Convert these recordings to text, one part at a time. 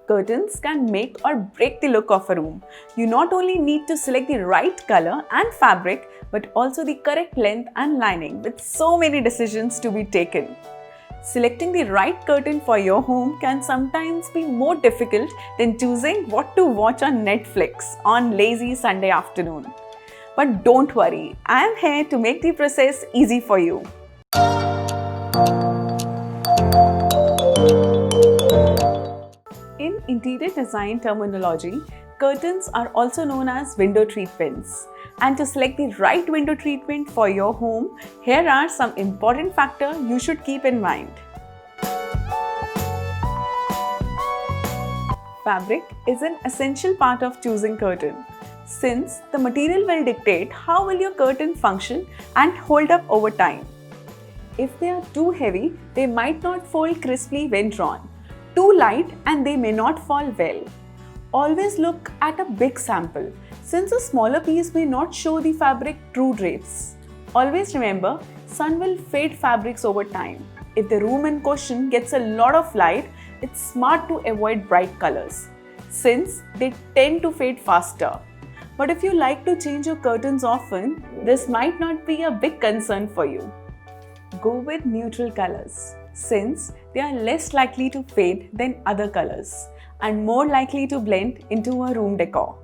Curtains can make or break the look of a room. You not only need to select the right color and fabric, but also the correct length and lining, with so many decisions to be taken. Selecting the right curtain for your home can sometimes be more difficult than choosing what to watch on Netflix on lazy Sunday afternoon. But don't worry, I am here to make the process easy for you. In interior design terminology, curtains are also known as window treatments. And to select the right window treatment for your home, here are some important factors you should keep in mind. Fabric is an essential part of choosing curtain, since the material will dictate how will your curtain function and hold up over time. If they are too heavy, they might not fold crisply when drawn. Too light and they may not fall well. Always look at a big sample, since a smaller piece may not show the fabric true drapes. Always remember, sun will fade fabrics over time. If the room in question gets a lot of light, it's smart to avoid bright colors, since they tend to fade faster. But if you like to change your curtains often, this might not be a big concern for you. Go with neutral colors, since they are less likely to fade than other colors and more likely to blend into a room decor.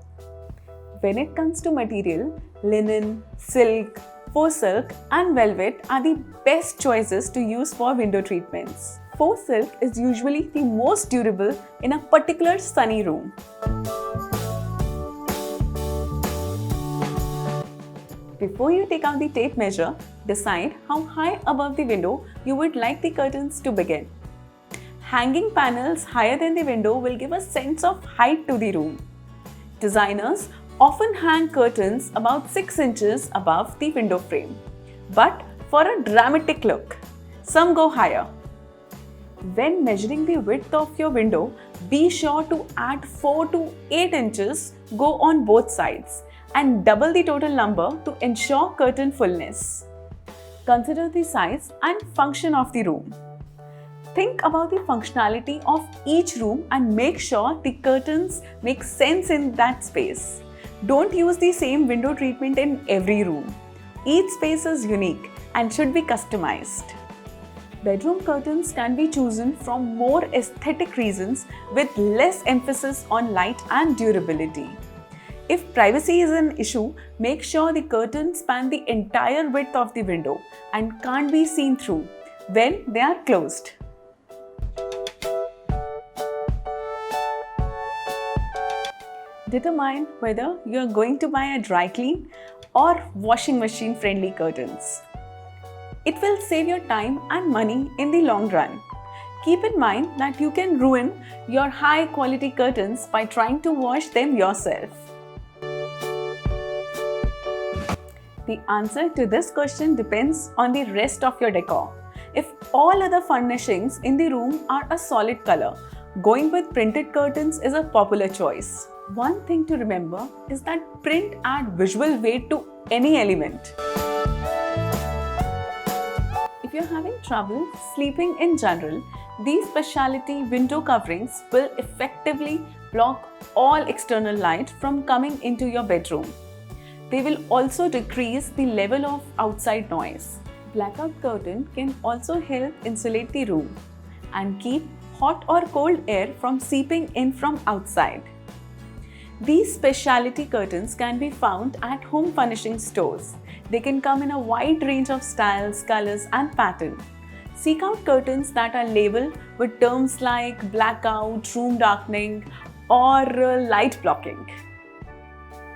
When it comes to material, linen, silk, faux silk and velvet are the best choices to use for window treatments. Faux silk is usually the most durable in a particular sunny room. Before you take out the tape measure, decide how high above the window you would like the curtains to begin. Hanging panels higher than the window will give a sense of height to the room. Designers often hang curtains about 6 inches above the window frame. But for a dramatic look, some go higher. When measuring the width of your window, be sure to add 4 to 8 inches go on both sides and double the total number to ensure curtain fullness. Consider the size and function of the room. Think about the functionality of each room and make sure the curtains make sense in that space. Don't use the same window treatment in every room. Each space is unique and should be customized. Bedroom curtains can be chosen from more aesthetic reasons with less emphasis on light and durability. If privacy is an issue, make sure the curtains span the entire width of the window and can't be seen through when they are closed. Determine whether you are going to buy a dry clean or washing machine friendly curtains. It will save your time and money in the long run. Keep in mind that you can ruin your high quality curtains by trying to wash them yourself. The answer to this question depends on the rest of your decor. If all other furnishings in the room are a solid color, going with printed curtains is a popular choice. One thing to remember is that print adds visual weight to any element. If you're having trouble sleeping in general, these specialty window coverings will effectively block all external light from coming into your bedroom. They will also decrease the level of outside noise. Blackout curtain can also help insulate the room and keep hot or cold air from seeping in from outside. These specialty curtains can be found at home furnishing stores. They can come in a wide range of styles, colors and patterns. Seek out curtains that are labeled with terms like blackout, room darkening or light blocking.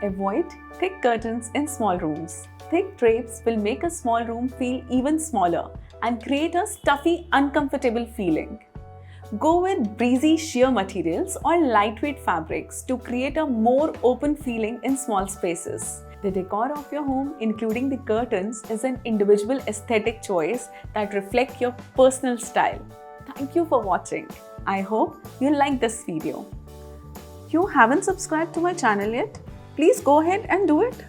Avoid thick curtains in small rooms. Thick drapes will make a small room feel even smaller and create a stuffy, uncomfortable feeling. Go with breezy sheer materials or lightweight fabrics to create a more open feeling in small spaces. The decor of your home, including the curtains, is an individual aesthetic choice that reflects your personal style. Thank you for watching. I hope you like this video. If you haven't subscribed to my channel yet, please go ahead and do it.